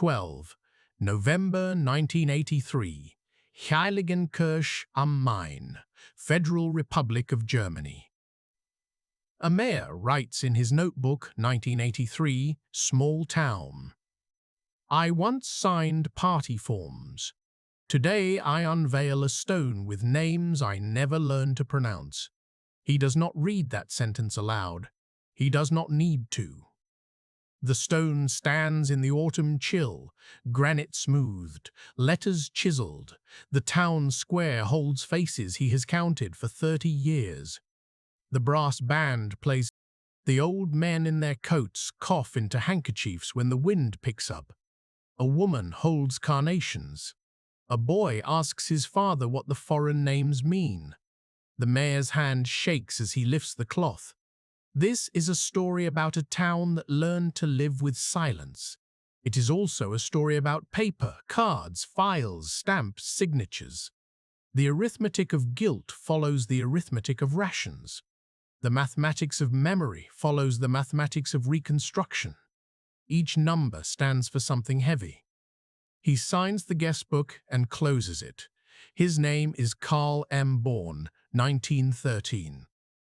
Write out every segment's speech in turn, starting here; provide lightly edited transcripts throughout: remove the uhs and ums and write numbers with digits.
12. November 1983. Heiligenkirche am Main, Federal Republic of Germany. A mayor writes in his notebook, 1983, small town. I once signed party forms. Today I unveil a stone with names I never learned to pronounce. He does not read that sentence aloud. He does not need to. The stone stands in the autumn chill, granite smoothed, letters chiseled. The town square holds faces he has counted for 30 years. The brass band plays. The old men in their coats cough into handkerchiefs when the wind picks up. A woman holds carnations. A boy asks his father what the foreign names mean. The mayor's hand shakes as he lifts the cloth. This is a story about a town that learned to live with silence. It is also a story about paper, cards, files, stamps, signatures. The arithmetic of guilt follows the arithmetic of rations. The mathematics of memory follows the mathematics of reconstruction. Each number stands for something heavy. He signs the guest book and closes it. His name is Carl M. Born, 1913.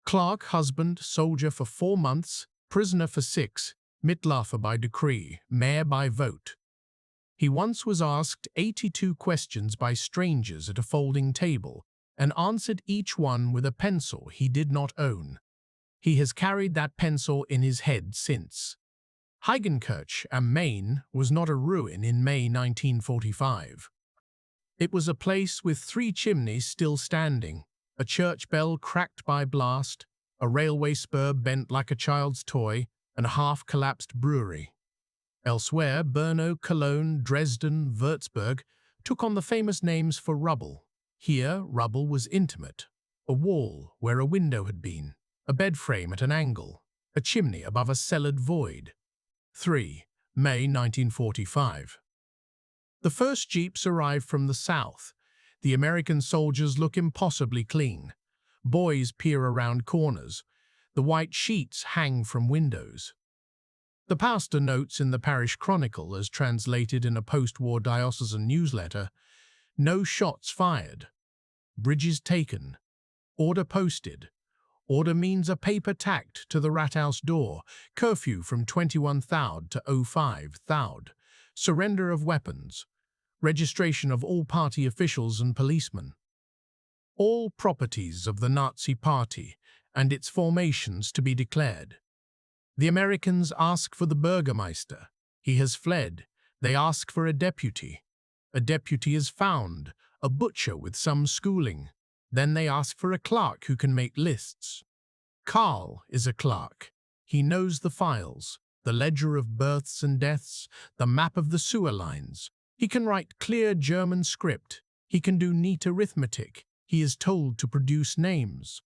Clerk, husband, soldier for 4 months, prisoner for 6, Mitläufer by decree, mayor by vote. He once was asked 82 questions by strangers at a folding table and answered each one with a pencil he did not own. He has carried that pencil in his head since. Heiligenkirche am Main was not a ruin in May 1945. It was a place with 3 chimneys still standing, a church bell cracked by blast, a railway spur bent like a child's toy, and a half-collapsed brewery. Elsewhere, Brno, Cologne, Dresden, Würzburg took on the famous names for rubble. Here, rubble was intimate. A wall where a window had been, a bed frame at an angle, a chimney above a cellared void. 3. May 1945. The first jeeps arrive from the south. The American soldiers look impossibly clean. Boys peer around corners. The white sheets hang from windows. The pastor notes in the parish chronicle, as translated in a post-war diocesan newsletter, no shots fired. Bridges taken. Order posted. Order means a paper tacked to the Rathaus door. Curfew from 21 Thou to 05 Thou. Surrender of weapons. Registration of all party officials and policemen. All properties of the Nazi Party and its formations to be declared. The Americans ask for the Burgermeister. He has fled. They ask for a deputy. A deputy is found, a butcher with some schooling. Then they ask for a clerk who can make lists. Karl is a clerk. He knows the files, the ledger of births and deaths, the map of the sewer lines. He can write clear German script. He can do neat arithmetic. He is told to produce names.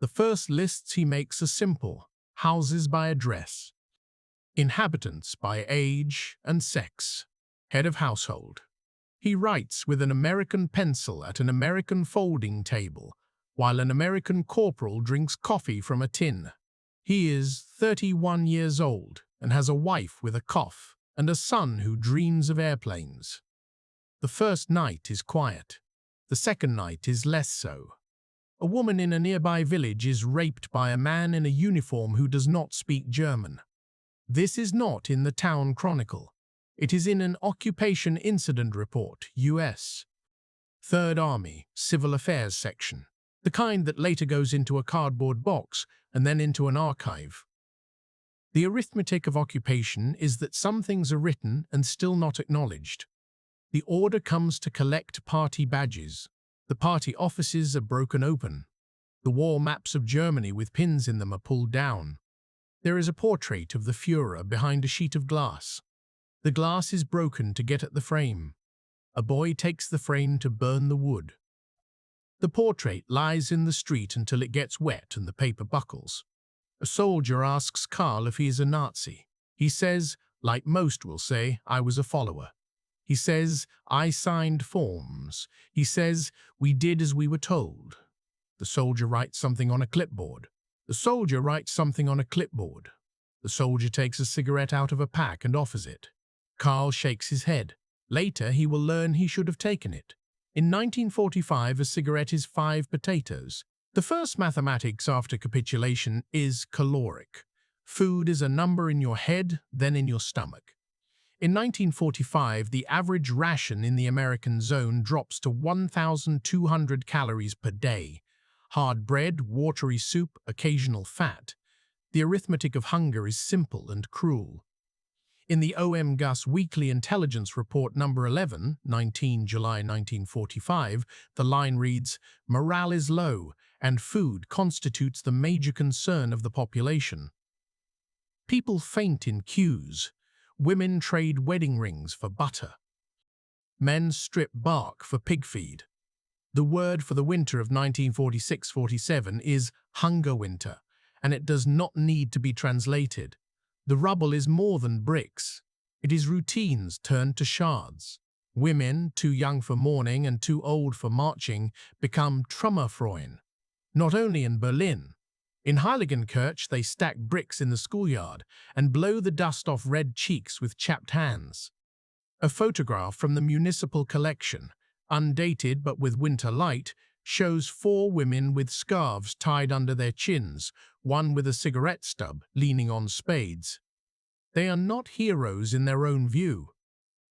The first lists he makes are simple: houses by address, inhabitants by age and sex, head of household. He writes with an American pencil at an American folding table, while an American corporal drinks coffee from a tin. He is 31 years old and has a wife with a cough and a son who dreams of airplanes. The first night is quiet. The second night is less so. A woman in a nearby village is raped by a man in a uniform who does not speak German. This is not in the town chronicle. It is in an occupation incident report, US. Third Army, Civil Affairs section, the kind that later goes into a cardboard box and then into an archive. The arithmetic of occupation is that some things are written and still not acknowledged. The order comes to collect party badges. The party offices are broken open. The war maps of Germany with pins in them are pulled down. There is a portrait of the Führer behind a sheet of glass. The glass is broken to get at the frame. A boy takes the frame to burn the wood. The portrait lies in the street until it gets wet and the paper buckles. A soldier asks Karl if he is a Nazi. He says, like most will say, I was a follower. He says, I signed forms. He says, we did as we were told. The soldier writes something on a clipboard. The soldier writes something on a clipboard. The soldier takes a cigarette out of a pack and offers it. Karl shakes his head. Later, he will learn he should have taken it. In 1945, a cigarette is 5 potatoes. The first mathematics after capitulation is caloric. Food is a number in your head, then in your stomach. In 1945, the average ration in the American zone drops to 1,200 calories per day. Hard bread, watery soup, occasional fat. The arithmetic of hunger is simple and cruel. In the OM-GUS Weekly Intelligence Report number 11, 19 July 1945, the line reads, "Morale is low, and food constitutes the major concern of the population. People faint in queues. Women trade wedding rings for butter. Men strip bark for pig feed." The word for the winter of 1946-47 is hunger winter, and it does not need to be translated. The rubble is more than bricks. It is routines turned to shards. Women, too young for mourning and too old for marching, become Trümmerfrauen. Not only in Berlin. In Heiligenkirch, they stack bricks in the schoolyard and blow the dust off red cheeks with chapped hands. A photograph from the municipal collection, undated but with winter light, shows 4 women with scarves tied under their chins, one with a cigarette stub leaning on spades. They are not heroes in their own view.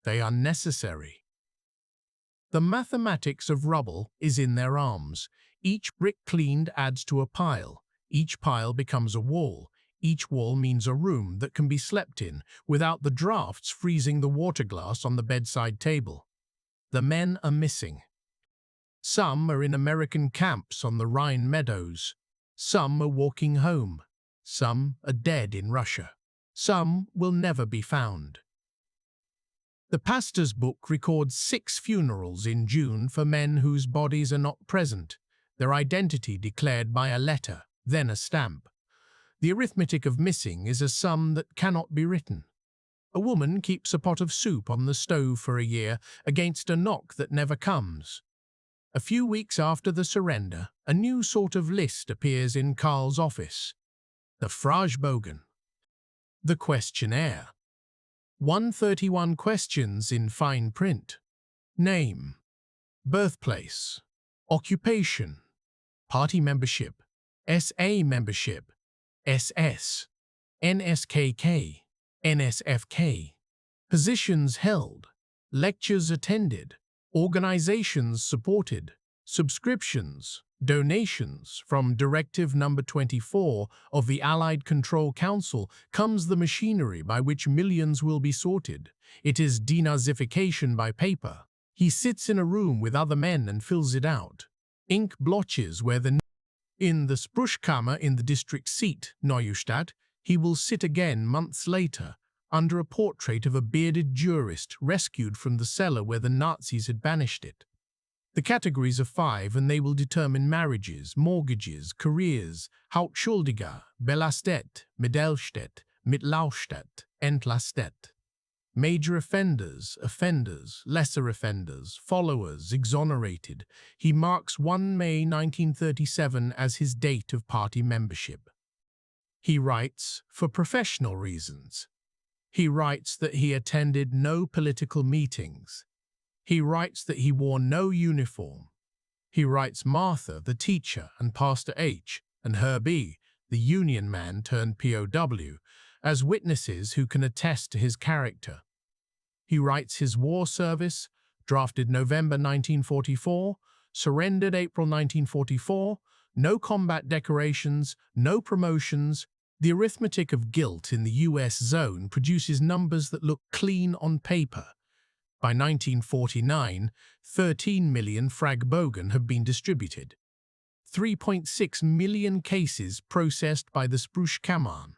They are necessary. The mathematics of rubble is in their arms. Each brick cleaned adds to a pile. Each pile becomes a wall. Each wall means a room that can be slept in without the drafts freezing the water glass on the bedside table. The men are missing. Some are in American camps on the Rhine meadows. Some are walking home. Some are dead in Russia. Some will never be found. The pastor's book records 6 funerals in June for men whose bodies are not present, their identity declared by a letter, then a stamp. The arithmetic of missing is a sum that cannot be written. A woman keeps a pot of soup on the stove for a year against a knock that never comes. A few weeks after the surrender, a new sort of list appears in Karl's office. The Fragebogen. The questionnaire. 131 questions in fine print. Name. Birthplace. Occupation. Party membership. SA membership. SS. NSKK. NSFK. Positions held. Lectures attended. Organizations supported. Subscriptions. Donations. From Directive Number 24 of the Allied Control Council comes the machinery by which millions will be sorted. It is denazification by paper. He sits in a room with other men and fills it out. Ink blotches where the... In the Sprüchkammer in the district seat, Neustadt, he will sit again months later, under a portrait of a bearded jurist rescued from the cellar where the Nazis had banished it. The categories are 5 and they will determine marriages, mortgages, careers, Hauptschuldiger, Belastet, Mittelstadt, Mitlaustadt, Entlastet. Major offenders, lesser offenders, followers, exonerated. He marks 1 May 1937 as his date of party membership. He writes, for professional reasons. He writes that he attended no political meetings. He writes that he wore no uniform. He writes Martha, the teacher, and Pastor H, and Herbie, the union man turned POW, as witnesses who can attest to his character. He writes his war service, drafted November 1944, surrendered April 1944, no combat decorations, no promotions. The arithmetic of guilt in the US zone produces numbers that look clean on paper. By 1949, 13 million Fragebogen have been distributed. 3.6 million cases processed by the Sprüchkammern.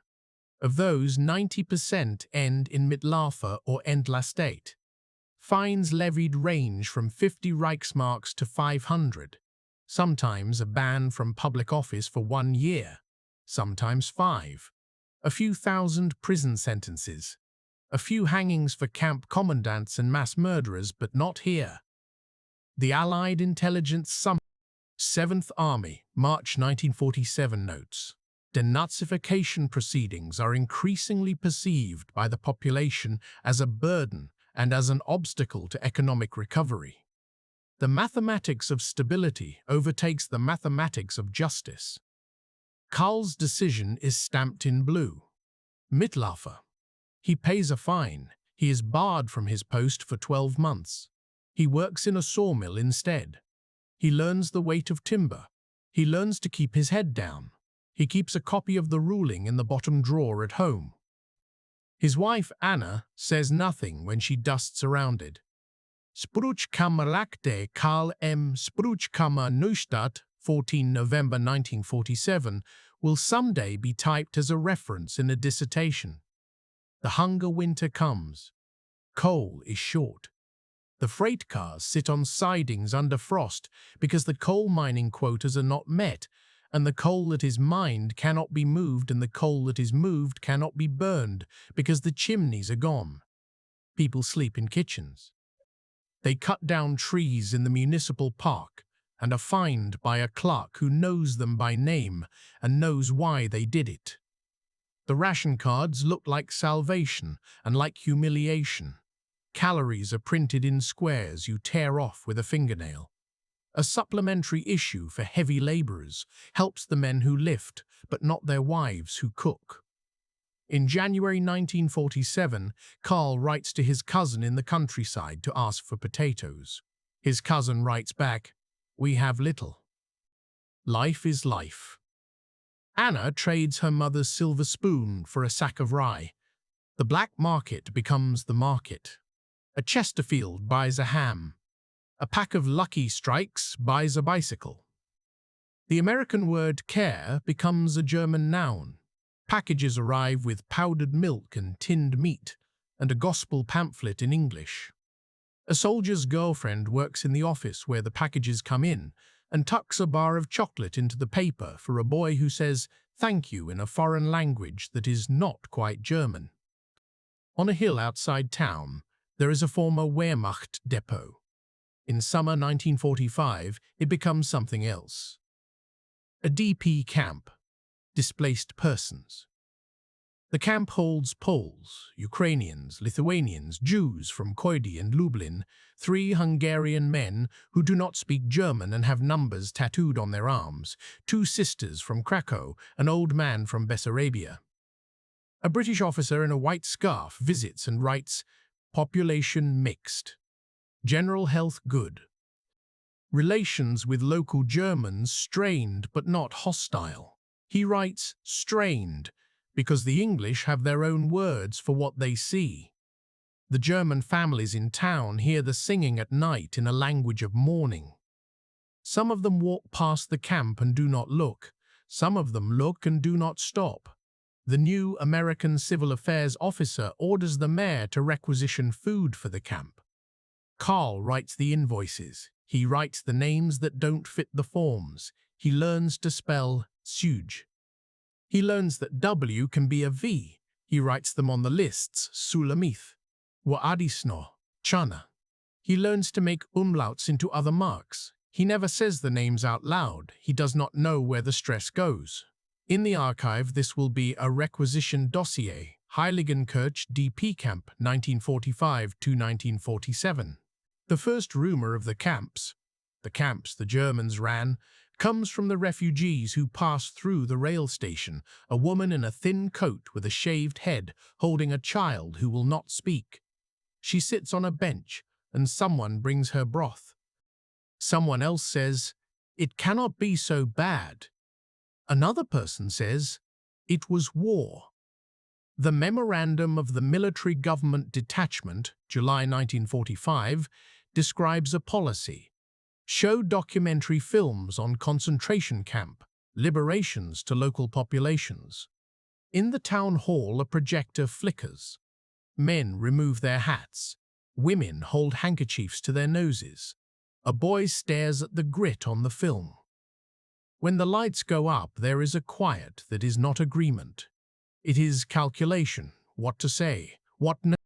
Of those, 90% end in Mittelhofer or Entlastet. Fines levied range from 50 Reichsmarks to 500. Sometimes a ban from public office for 1 year. Sometimes 5. A few thousand prison sentences. A few hangings for camp commandants and mass murderers, but not here. The Allied Intelligence Summit. 7th Army, March 1947 notes. denazification proceedings are increasingly perceived by the population as a burden and as an obstacle to economic recovery. The mathematics of stability overtakes the mathematics of justice. Karl's decision is stamped in blue. Mitläufer. He pays a fine. He is barred from his post for 12 months. He works in a sawmill instead. He learns the weight of timber. He learns to keep his head down. He keeps a copy of the ruling in the bottom drawer at home. His wife, Anna, says nothing when she dusts around it. Spruchkammerakte Karl M. Spruchkammer Neustadt, 14 November 1947, will someday be typed as a reference in a dissertation. The hunger winter comes. Coal is short. The freight cars sit on sidings under frost because the coal mining quotas are not met, and the coal that is mined cannot be moved, and the coal that is moved cannot be burned because the chimneys are gone. People sleep in kitchens. They cut down trees in the municipal park and are fined by a clerk who knows them by name and knows why they did it. The ration cards look like salvation and like humiliation. Calories are printed in squares you tear off with a fingernail. A supplementary issue for heavy labourers helps the men who lift, but not their wives who cook. In January 1947, Karl writes to his cousin in the countryside to ask for potatoes. His cousin writes back, "We have little." Life is life. Anna trades her mother's silver spoon for a sack of rye. The black market becomes the market. A Chesterfield buys a ham. A pack of Lucky Strikes buys a bicycle. The American word care becomes a German noun. Packages arrive with powdered milk and tinned meat, and a gospel pamphlet in English. A soldier's girlfriend works in the office where the packages come in and tucks a bar of chocolate into the paper for a boy who says thank you in a foreign language that is not quite German. On a hill outside town, there is a former Wehrmacht depot. In summer 1945, it becomes something else. A DP camp. Displaced persons. The camp holds Poles, Ukrainians, Lithuanians, Jews from Koidi and Lublin, 3 Hungarian men who do not speak German and have numbers tattooed on their arms, 2 sisters from Krakow, an old man from Bessarabia. A British officer in a white scarf visits and writes, "Population mixed. General health good. Relations with local Germans strained but not hostile." He writes strained because the English have their own words for what they see. The German families in town hear the singing at night in a language of mourning. Some of them walk past the camp and do not look. Some of them look and do not stop. The new American civil affairs officer orders the mayor to requisition food for the camp. Karl writes the invoices. He writes the names that don't fit the forms. He learns to spell Suge. He learns that W can be a V. He writes them on the lists, Sulamith, Waadisno, Chana. He learns to make umlauts into other marks. He never says the names out loud. He does not know where the stress goes. In the archive, this will be a requisition dossier, Heiligenkirch DP Camp, 1945 to 1947. The first rumor of the camps the Germans ran, comes from the refugees who passed through the rail station, a woman in a thin coat with a shaved head holding a child who will not speak. She sits on a bench and someone brings her broth. Someone else says, "It cannot be so bad." Another person says, "It was war." The Memorandum of the Military Government Detachment, July 1945, describes a policy. Show documentary films on concentration camp, liberations to local populations. In the town hall, a projector flickers. Men remove their hats. Women hold handkerchiefs to their noses. A boy stares at the grit on the film. When the lights go up, there is a quiet that is not agreement. It is calculation, what to say, what not.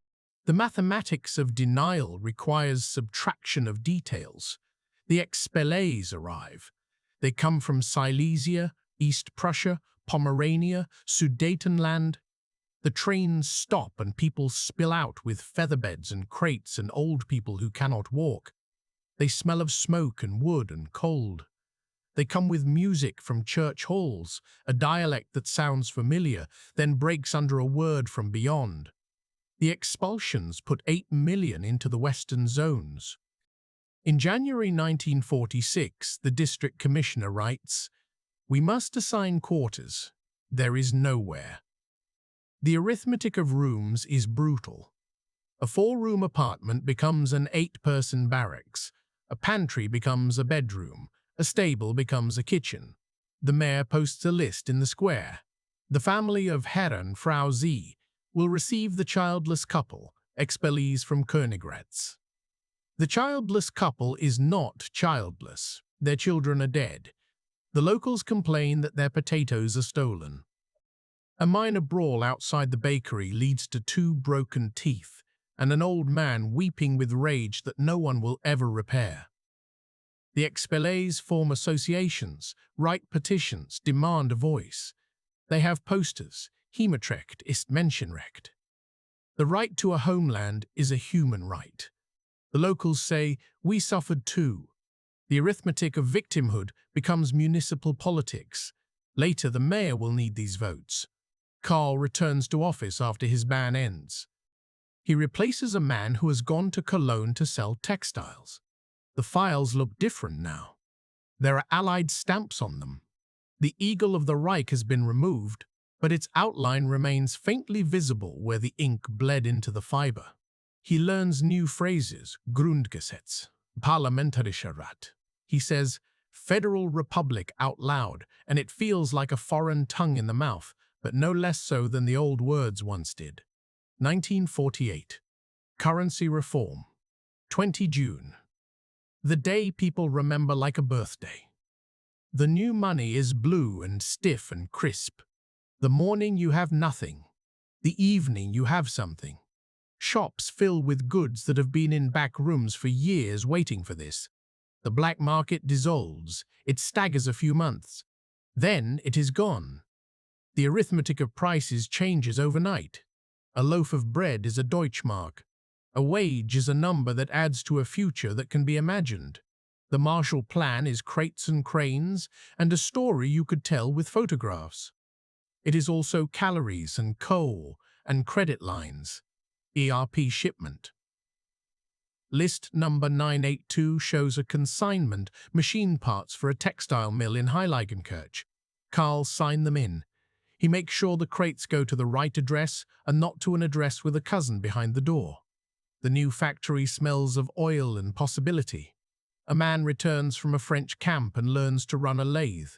The mathematics of denial requires subtraction of details. The expellees arrive. They come from Silesia, East Prussia, Pomerania, Sudetenland. The trains stop and people spill out with featherbeds and crates and old people who cannot walk. They smell of smoke and wood and cold. They come with music from church halls, a dialect that sounds familiar, then breaks under a word from beyond. The expulsions put 8 million into the western zones. In January 1946, the district commissioner writes, "We must assign quarters. There is nowhere." The arithmetic of rooms is brutal. A 4-room apartment becomes an 8-person barracks. A pantry becomes a bedroom. A stable becomes a kitchen. The mayor posts a list in the square. The family of Herren Frau Z will receive the childless couple, expellees from Königgrätz. The childless couple is not childless. Their children are dead. The locals complain that their potatoes are stolen. A minor brawl outside the bakery leads to 2 broken teeth and an old man weeping with rage that no one will ever repair. The expellees form associations, write petitions, demand a voice. They have posters, Heimatrecht ist Menschenrecht. The right to a homeland is a human right. The locals say, "We suffered too." The arithmetic of victimhood becomes municipal politics. Later, the mayor will need these votes. Karl returns to office after his ban ends. He replaces a man who has gone to Cologne to sell textiles. The files look different now. There are Allied stamps on them. The eagle of the Reich has been removed, but its outline remains faintly visible where the ink bled into the fiber. He learns new phrases, Grundgesetz, Parlamentarischer Rat. He says, Federal Republic out loud, and it feels like a foreign tongue in the mouth, but no less so than the old words once did. 1948. Currency Reform. 20 June. The day people remember like a birthday. The new money is blue and stiff and crisp. The morning you have nothing. The evening you have something. Shops fill with goods that have been in back rooms for years waiting for this. The black market dissolves. It staggers a few months. Then it is gone. The arithmetic of prices changes overnight. A loaf of bread is a Deutschmark. A wage is a number that adds to a future that can be imagined. The Marshall Plan is crates and cranes, and a story you could tell with photographs. It is also calories and coal and credit lines. ERP shipment. List number 982 shows a consignment, machine parts for a textile mill in Heiligenkirch. Karl signed them in. He makes sure the crates go to the right address and not to an address with a cousin behind the door. The new factory smells of oil and possibility. A man returns from a French camp and learns to run a lathe.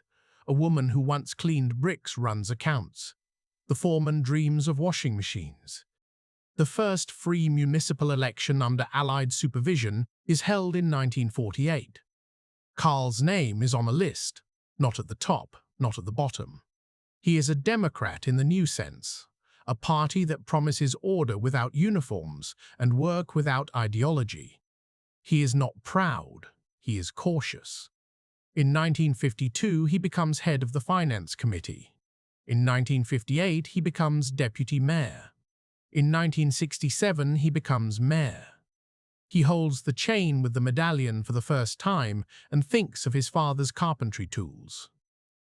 A woman who once cleaned bricks runs accounts. The foreman dreams of washing machines. The first free municipal election under Allied supervision is held in 1948. Karl's name is on a list, not at the top, not at the bottom. He is a Democrat in the new sense, a party that promises order without uniforms and work without ideology. He is not proud, he is cautious. In 1952, he becomes head of the Finance Committee. In 1958, he becomes deputy mayor. In 1967, he becomes mayor. He holds the chain with the medallion for the first time and thinks of his father's carpentry tools.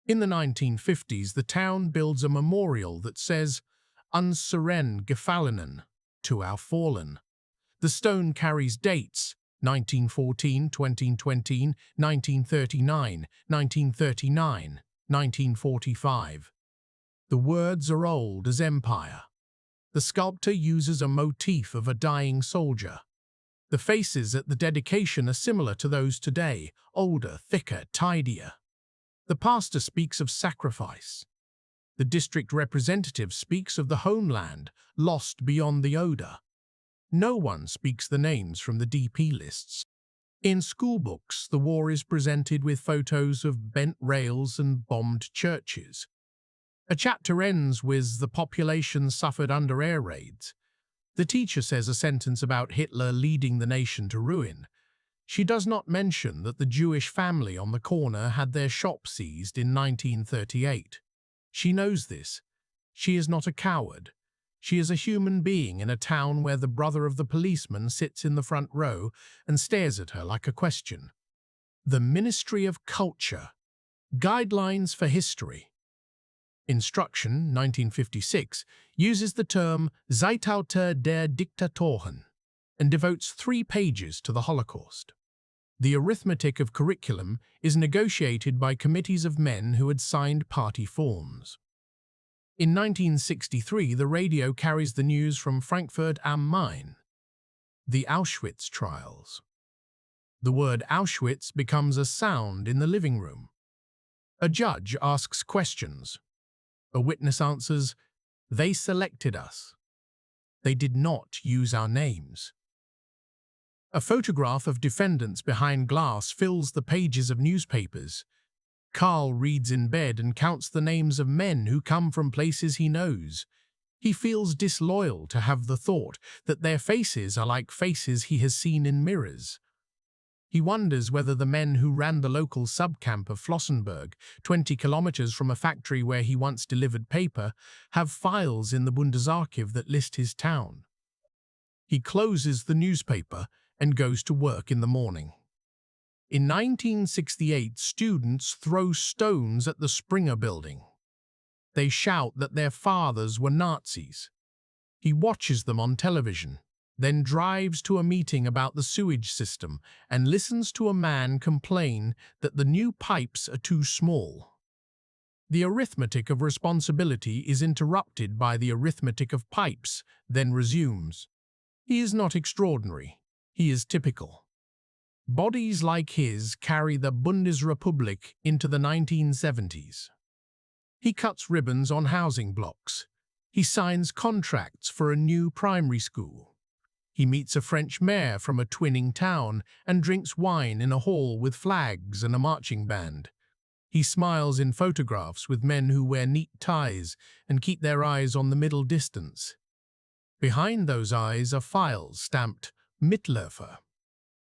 In the 1950s, the town builds a memorial that says, Unseren Gefallenen, to our fallen. The stone carries dates, 1914, 2020, 1939, 1939, 1945. The words are old as empire. The sculptor uses a motif of a dying soldier. The faces at the dedication are similar to those today, older, thicker, tidier. The pastor speaks of sacrifice. The district representative speaks of the homeland, lost beyond the Oder. No one speaks the names from the DP lists. In schoolbooks, the war is presented with photos of bent rails and bombed churches. A chapter ends with the population suffered under air raids. The teacher says a sentence about Hitler leading the nation to ruin. She does not mention that the Jewish family on the corner had their shop seized in 1938. She knows this. She is not a coward. She is a human being in a town where the brother of the policeman sits in the front row and stares at her like a question. The Ministry of Culture. Guidelines for History. Instruction, 1956, uses the term Zeitalter der Diktatoren and devotes 3 pages to the Holocaust. The arithmetic of curriculum is negotiated by committees of men who had signed party forms. In 1963, the radio carries the news from Frankfurt am Main, the Auschwitz trials. The word Auschwitz becomes a sound in the living room. A judge asks questions. A witness answers, "They selected us. They did not use our names." A photograph of defendants behind glass fills the pages of newspapers. Carl reads in bed and counts the names of men who come from places he knows. He feels disloyal to have the thought that their faces are like faces he has seen in mirrors. He wonders whether the men who ran the local subcamp of Flossenburg, 20 kilometers from a factory where he once delivered paper, have files in the Bundesarchiv that list his town. He closes the newspaper and goes to work in the morning. In 1968, students throw stones at the Springer building. They shout that their fathers were Nazis. He watches them on television, then drives to a meeting about the sewage system and listens to a man complain that the new pipes are too small. The arithmetic of responsibility is interrupted by the arithmetic of pipes, then resumes. He is not extraordinary. He is typical. Bodies like his carry the Bundesrepublik into the 1970s. He cuts ribbons on housing blocks. He signs contracts for a new primary school. He meets a French mayor from a twinning town and drinks wine in a hall with flags and a marching band. He smiles in photographs with men who wear neat ties and keep their eyes on the middle distance. Behind those eyes are files stamped Mitläufer.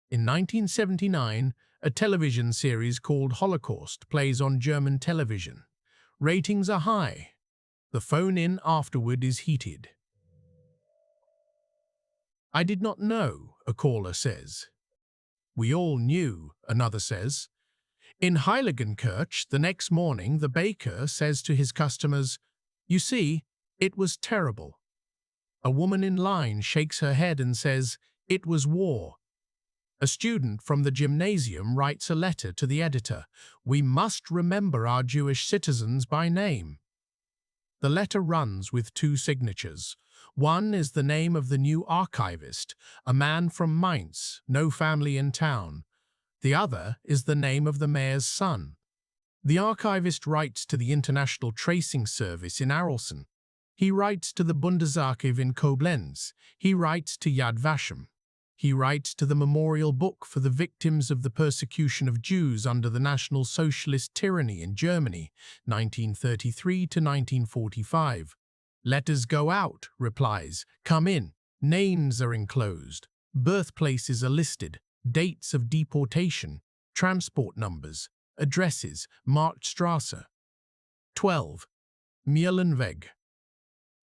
In 1979, a television series called Holocaust plays on German television. Ratings are high. The phone-in afterward is heated. "I did not know," a caller says. "We all knew," another says. In Heiligenkirch, the next morning, the baker says to his customers, "You see, it was terrible." A woman in line shakes her head and says, "It was war." A student from the gymnasium writes a letter to the editor, "We must remember our Jewish citizens by name." The letter runs with 2 signatures. One is the name of the new archivist, a man from Mainz, no family in town. The other is the name of the mayor's son. The archivist writes to the International Tracing Service in Arolsen. He writes to the Bundesarchiv in Koblenz. He writes to Yad Vashem. He writes to the Memorial Book for the Victims of the Persecution of Jews under the National Socialist Tyranny in Germany, 1933 to 1945. "Letters go out," replies, "come in. Names are enclosed. Birthplaces are listed. Dates of deportation. Transport numbers. Addresses. Marktstrasse. 12. Mühlenweg.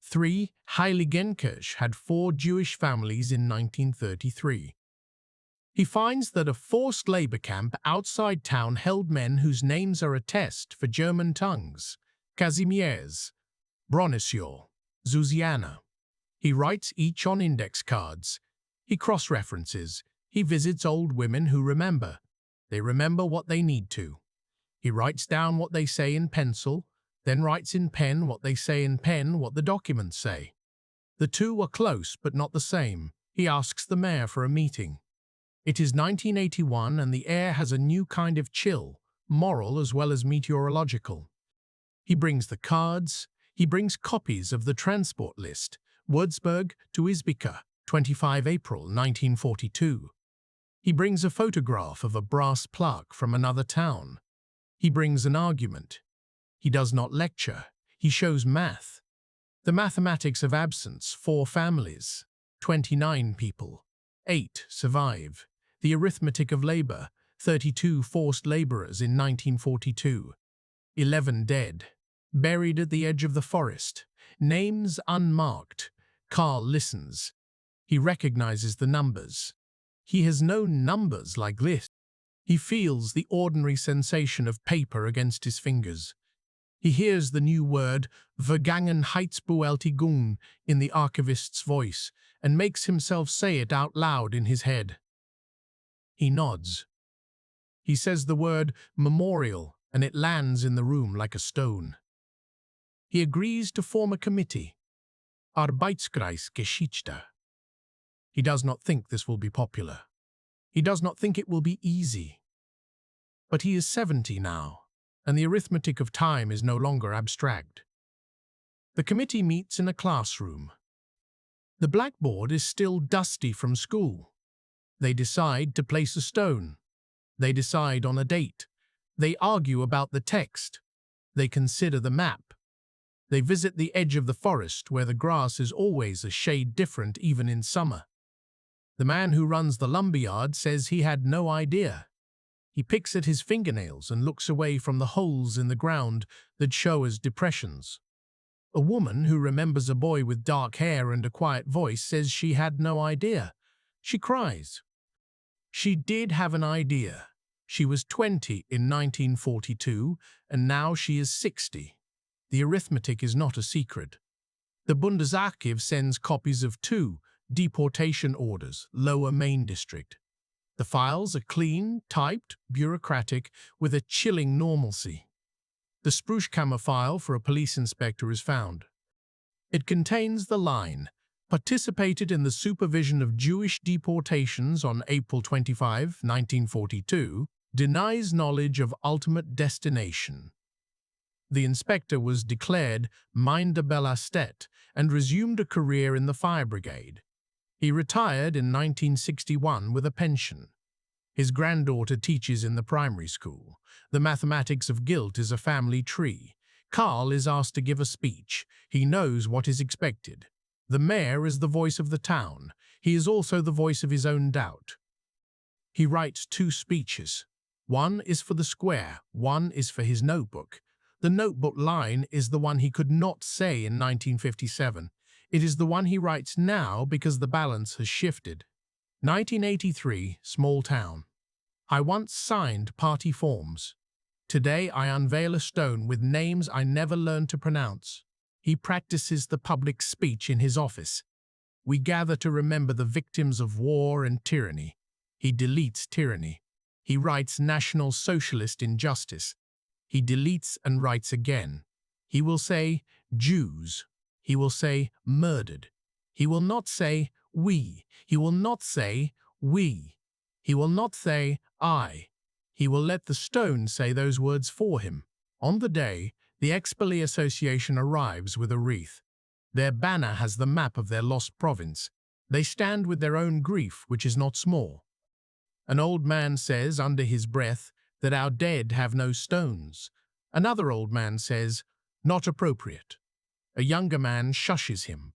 3. Heiligenkirch had 4 Jewish families in 1933. He finds that a forced labor camp outside town held men whose names are a test for German tongues: Kazimierz, Bronislaw, Zuziana. He writes each on index cards. He cross-references. He visits old women who remember. They remember what they need to. He writes down what they say in pencil, then writes in pen what they say in pen, what the documents say. The 2 are close but not the same. He asks the mayor for a meeting. It is 1981 and the air has a new kind of chill, moral as well as meteorological. He brings the cards. He brings copies of the transport list, Würzburg to Izbica, 25 April 1942. He brings a photograph of a brass plaque from another town. He brings an argument. He does not lecture. He shows math. The mathematics of absence: 4 families, 29 people, 8 survive. The arithmetic of labor: 32 forced laborers in 1942, 11 dead. buried at the edge of the forest. Names unmarked. Carl listens. He recognizes the numbers. He has known numbers like this. He feels the ordinary sensation of paper against his fingers. He hears the new word Vergangenheitsbeultigung in the archivist's voice and makes himself say it out loud in his head. He nods. He says the word memorial and it lands in the room like a stone. He agrees to form a committee, Arbeitskreis Geschichte. He does not think this will be popular. He does not think it will be easy. But he is 70 now, and the arithmetic of time is no longer abstract. The committee meets in a classroom. The blackboard is still dusty from school. They decide to place a stone. They decide on a date. They argue about the text. They consider the map. They visit the edge of the forest where the grass is always a shade different even in summer. The man who runs the lumberyard says he had no idea. He picks at his fingernails and looks away from the holes in the ground that show as depressions. A woman who remembers a boy with dark hair and a quiet voice says she had no idea. She cries. She did have an idea. She was 20 in 1942, and now she is 60. The arithmetic is not a secret. The Bundesarchiv sends copies of 2 deportation orders, Lower Main District. The files are clean, typed, bureaucratic, with a chilling normalcy. The Spruchkammer file for a police inspector is found. It contains the line, participated in the supervision of Jewish deportations on April 25, 1942, denies knowledge of ultimate destination. The inspector was declared Minderbelastet and resumed a career in the fire brigade. He retired in 1961 with a pension. His granddaughter teaches in the primary school. The mathematics of guilt is a family tree. Carl is asked to give a speech. He knows what is expected. The mayor is the voice of the town. He is also the voice of his own doubt. He writes 2 speeches. One is for the square, one is for his notebook. The notebook line is the one he could not say in 1957. It is the one he writes now because the balance has shifted. 1983, small town. I once signed party forms. Today I unveil a stone with names I never learned to pronounce. He practices the public speech in his office. We gather to remember the victims of war and tyranny. He deletes tyranny. He writes National Socialist injustice. He deletes and writes again. He will say Jews. He will say murdered. He will not say we. He will not say we. He will not say I. He will let the stone say those words for him. On the day, the Expellee Association arrives with a wreath. Their banner has the map of their lost province. They stand with their own grief, which is not small. An old man says under his breath that our dead have no stones. Another old man says, not appropriate. A younger man shushes him.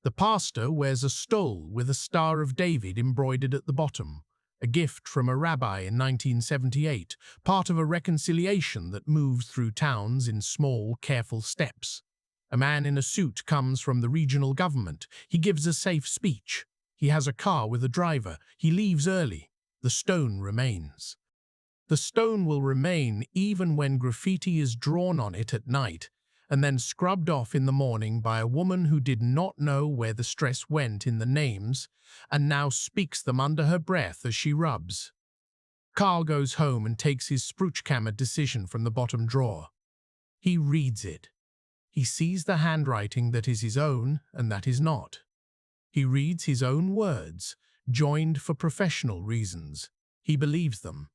The pastor wears a stole with a Star of David embroidered at the bottom, a gift from a rabbi in 1978, part of a reconciliation that moves through towns in small, careful steps. A man in a suit comes from the regional government. He gives a safe speech. He has a car with a driver. He leaves early. The stone remains. The stone will remain even when graffiti is drawn on it at night and then scrubbed off in the morning by a woman who did not know where the stress went in the names and now speaks them under her breath as she rubs. Carl goes home and takes his Spruchkammer decision from the bottom drawer. He reads it. He sees the handwriting that is his own and that is not. He reads his own words, joined for professional reasons. He believes them.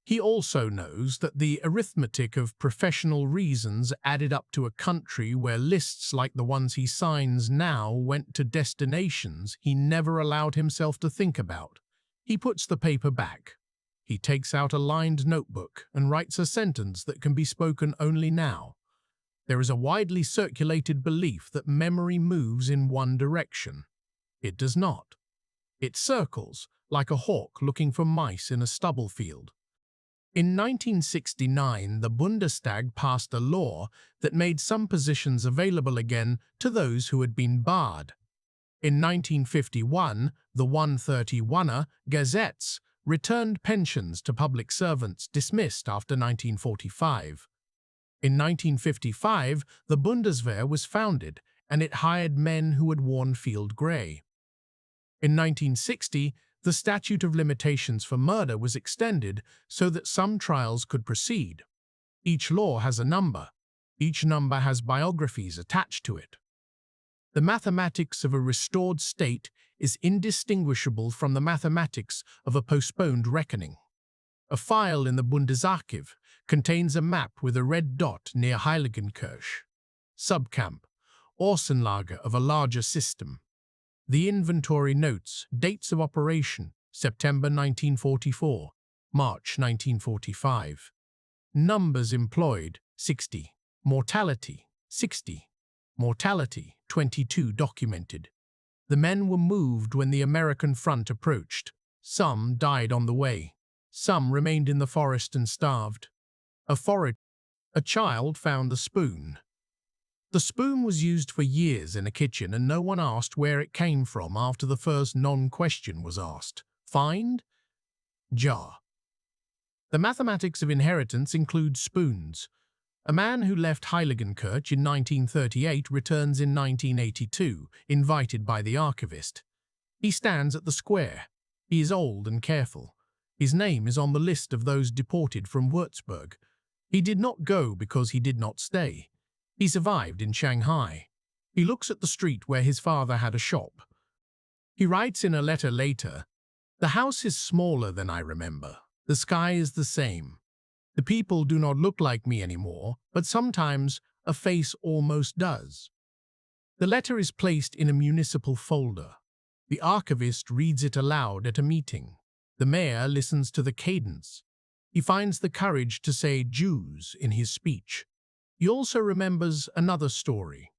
He also knows that the arithmetic of professional reasons added up to a country where lists like the ones he signs now went to destinations he never allowed himself to think about. He puts the paper back. He takes out a lined notebook and writes a sentence that can be spoken only now. There is a widely circulated belief that memory moves in one direction. It does not. It circles, like a hawk looking for mice in a stubble field. In 1969, the Bundestag passed a law that made some positions available again to those who had been barred. In 1951, the 131er Gazettes returned pensions to public servants dismissed after 1945. In 1955, the Bundeswehr was founded, and it hired men who had worn field grey. In 1960, the statute of limitations for murder was extended so that some trials could proceed. Each law has a number. Each number has biographies attached to it. The mathematics of a restored state is indistinguishable from the mathematics of a postponed reckoning. A file in the Bundesarchiv contains a map with a red dot near Heiligenkirche, subcamp, Außenlager of a larger system. The inventory notes dates of operation: September 1944, March 1945. Numbers employed: 60. Mortality: 60. Mortality: 22 documented. The men were moved when the American front approached. Some died on the way. Some remained in the forest and starved. A child found the spoon. The spoon was used for years in a kitchen, and no one asked where it came from after the first non-question was asked. Find? Jar. The mathematics of inheritance includes spoons. A man who left Heiligenkirche in 1938 returns in 1982, invited by the archivist. He stands at the square. He is old and careful. His name is on the list of those deported from Würzburg. He did not go because he did not stay. He survived in Shanghai. He looks at the street where his father had a shop. He writes in a letter later, "The house is smaller than I remember. The sky is the same. The people do not look like me anymore, but sometimes a face almost does." The letter is placed in a municipal folder. The archivist reads it aloud at a meeting. The mayor listens to the cadence. He finds the courage to say Jews in his speech. He also remembers another story.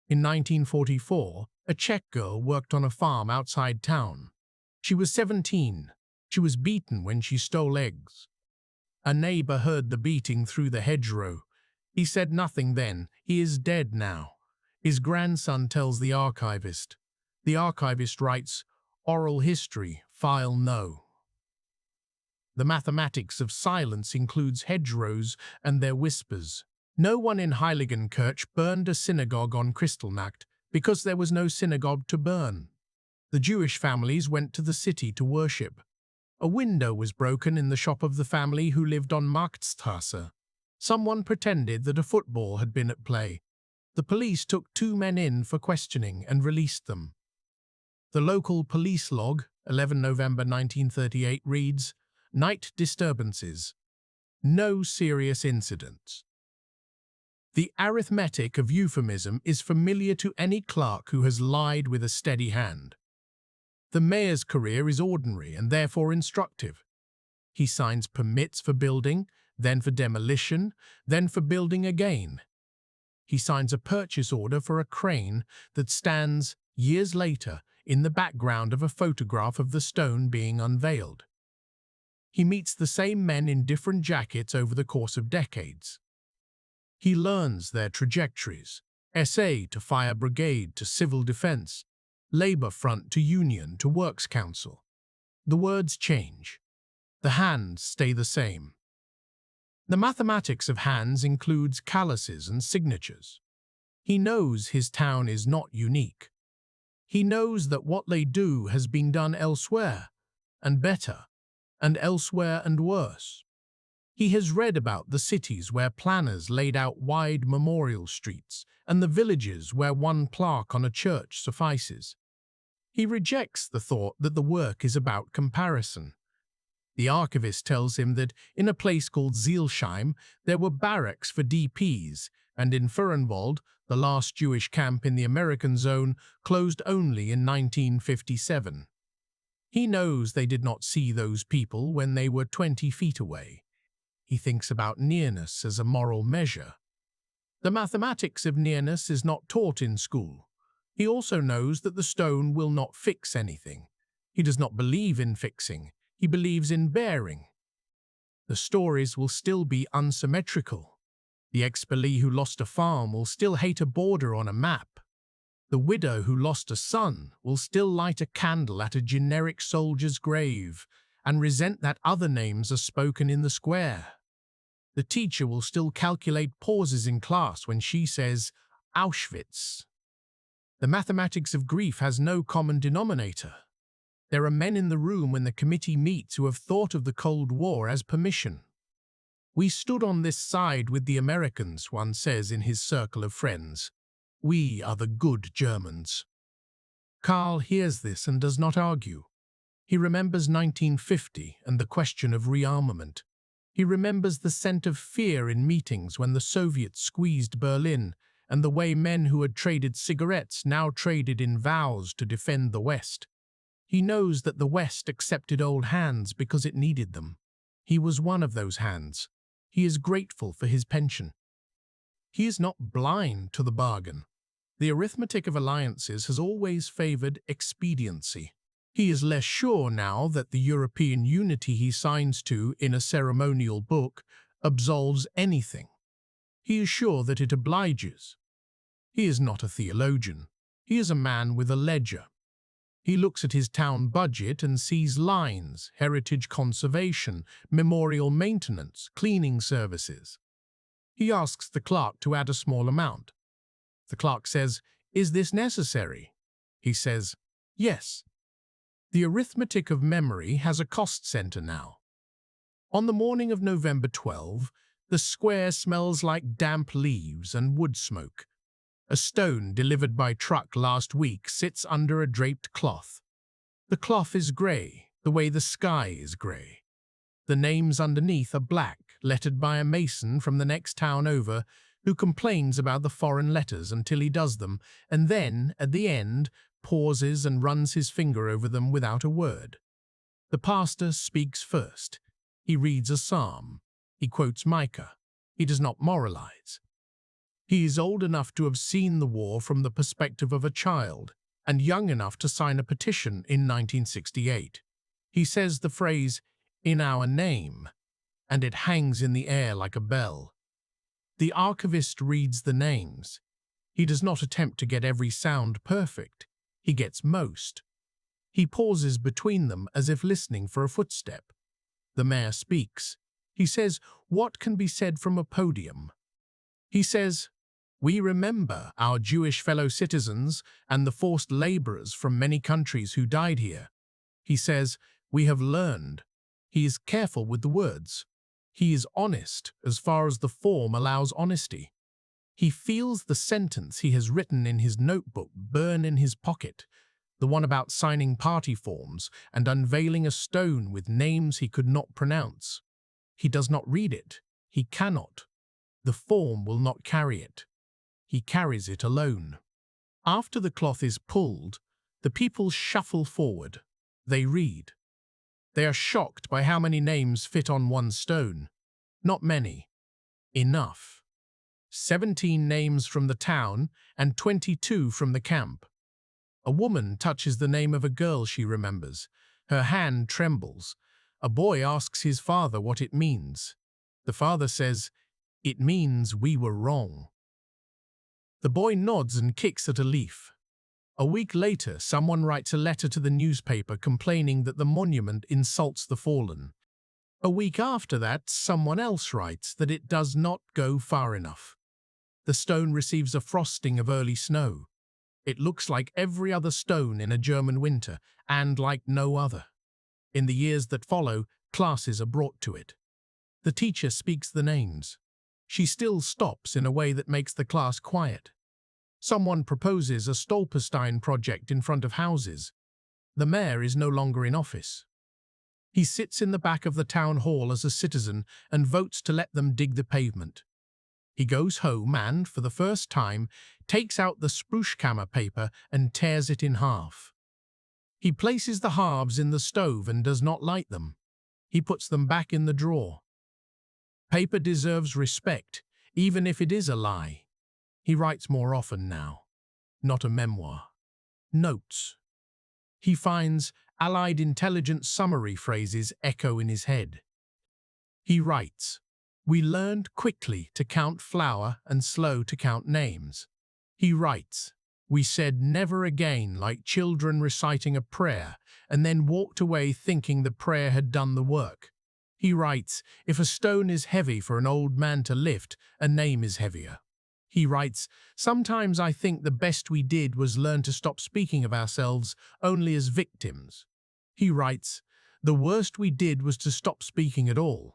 In 1944, a Czech girl worked on a farm outside town. She was 17. She was beaten when she stole eggs. A neighbor heard the beating through the hedgerow. He said nothing then. He is dead now. His grandson tells the archivist. The archivist writes, "Oral history, file no." The mathematics of silence includes hedgerows and their whispers. No one in Heiligenkirche burned a synagogue on Kristallnacht because there was no synagogue to burn. The Jewish families went to the city to worship. A window was broken in the shop of the family who lived on Marktstrasse. Someone pretended that a football had been at play. The police took 2 men in for questioning and released them. The local police log, 11 November 1938, reads, "Night disturbances. No serious incidents." The arithmetic of euphemism is familiar to any clerk who has lied with a steady hand. The mayor's career is ordinary and therefore instructive. He signs permits for building, then for demolition, then for building again. He signs a purchase order for a crane that stands, years later, in the background of a photograph of the stone being unveiled. He meets the same men in different jackets over the course of decades. He learns their trajectories: SA to fire brigade to civil defense, Labour Front to Union to Works Council. The words change. The hands stay the same. The mathematics of hands includes calluses and signatures. He knows his town is not unique. He knows that what they do has been done elsewhere, and better, and elsewhere and worse. He has read about the cities where planners laid out wide memorial streets and the villages where one plaque on a church suffices. He rejects the thought that the work is about comparison. The archivist tells him that in a place called Zielsheim there were barracks for DPs, and in Fürstenwald, the last Jewish camp in the American zone, closed only in 1957. He knows they did not see those people when they were 20 feet away. He thinks about nearness as a moral measure. The mathematics of nearness is not taught in school. He also knows that the stone will not fix anything. He does not believe in fixing. He believes in bearing. The stories will still be unsymmetrical. The expellee who lost a farm will still hate a border on a map. The widow who lost a son will still light a candle at a generic soldier's grave and resent that other names are spoken in the square. The teacher will still calculate pauses in class when she says, Auschwitz. The mathematics of grief has no common denominator. There are men in the room when the committee meets who have thought of the Cold War as permission. We stood on this side with the Americans, one says in his circle of friends. We are the good Germans. Karl hears this and does not argue. He remembers 1950 and the question of rearmament. He remembers the scent of fear in meetings when the Soviets squeezed Berlin and the way men who had traded cigarettes now traded in vows to defend the West. He knows that the West accepted old hands because it needed them. He was one of those hands. He is grateful for his pension. He is not blind to the bargain. The arithmetic of alliances has always favored expediency. He is less sure now that the European unity he signs to in a ceremonial book absolves anything. He is sure that it obliges. He is not a theologian. He is a man with a ledger. He looks at his town budget and sees lines, heritage conservation, memorial maintenance, cleaning services. He asks the clerk to add a small amount. The clerk says, "Is this necessary?" He says, "Yes." The arithmetic of memory has a cost center now. On the morning of November 12, the square smells like damp leaves and wood smoke. A stone delivered by truck last week sits under a draped cloth. The cloth is grey, the way the sky is grey. The names underneath are black, lettered by a mason from the next town over, who complains about the foreign letters until he does them, and then, at the end, pauses and runs his finger over them without a word. The pastor speaks first. He reads a psalm. He quotes Micah. He does not moralize. He is old enough to have seen the war from the perspective of a child, and young enough to sign a petition in 1968. He says the phrase, "in our name," and it hangs in the air like a bell. The archivist reads the names. He does not attempt to get every sound perfect. He gets most. He pauses between them as if listening for a footstep. The mayor speaks. He says what can be said from a podium. He says, "We remember our Jewish fellow citizens and the forced laborers from many countries who died here." He says, "We have learned." He is careful with the words. He is honest as far as the form allows honesty. He feels the sentence he has written in his notebook burn in his pocket, the one about signing party forms and unveiling a stone with names he could not pronounce. He does not read it. He cannot. The form will not carry it. He carries it alone. After the cloth is pulled, the people shuffle forward. They read. They are shocked by how many names fit on one stone. Not many. Enough. 17 names from the town and 22 from the camp. A woman touches the name of a girl she remembers. Her hand trembles. A boy asks his father what it means. The father says, "It means we were wrong." The boy nods and kicks at a leaf. A week later, someone writes a letter to the newspaper complaining that the monument insults the fallen. A week after that, someone else writes that it does not go far enough. The stone receives a frosting of early snow. It looks like every other stone in a German winter, and like no other. In the years that follow, classes are brought to it. The teacher speaks the names. She still stops in a way that makes the class quiet. Someone proposes a Stolpersteine project in front of houses. The mayor is no longer in office. He sits in the back of the town hall as a citizen and votes to let them dig the pavement. He goes home and, for the first time, takes out the spruchkammer paper and tears it in half. He places the halves in the stove and does not light them. He puts them back in the drawer. Paper deserves respect, even if it is a lie. He writes more often now. Not a memoir. Notes. He finds Allied intelligence summary phrases echo in his head. He writes, "We learned quickly to count flour and slow to count names." He writes, "We said never again like children reciting a prayer and then walked away thinking the prayer had done the work." He writes, "If a stone is heavy for an old man to lift, a name is heavier." He writes, "Sometimes I think the best we did was learn to stop speaking of ourselves only as victims." He writes, "The worst we did was to stop speaking at all."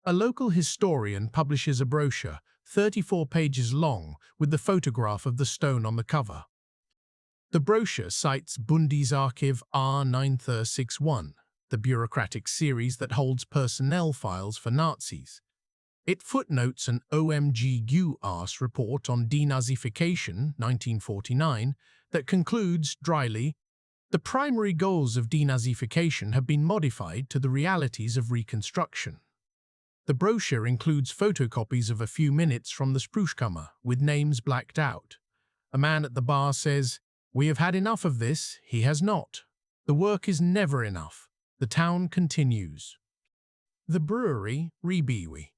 A local historian publishes a brochure, 34 pages long, with the photograph of the stone on the cover. The brochure cites Bundesarchiv R9361, the bureaucratic series that holds personnel files for Nazis. It footnotes an OMG-US report on denazification, 1949, that concludes, dryly, "The primary goals of denazification have been modified to the realities of reconstruction." The brochure includes photocopies of a few minutes from the Sprüchkammer, with names blacked out. A man at the bar says, "We have had enough of this." He has not. The work is never enough. The town continues. The brewery, Rebiwi.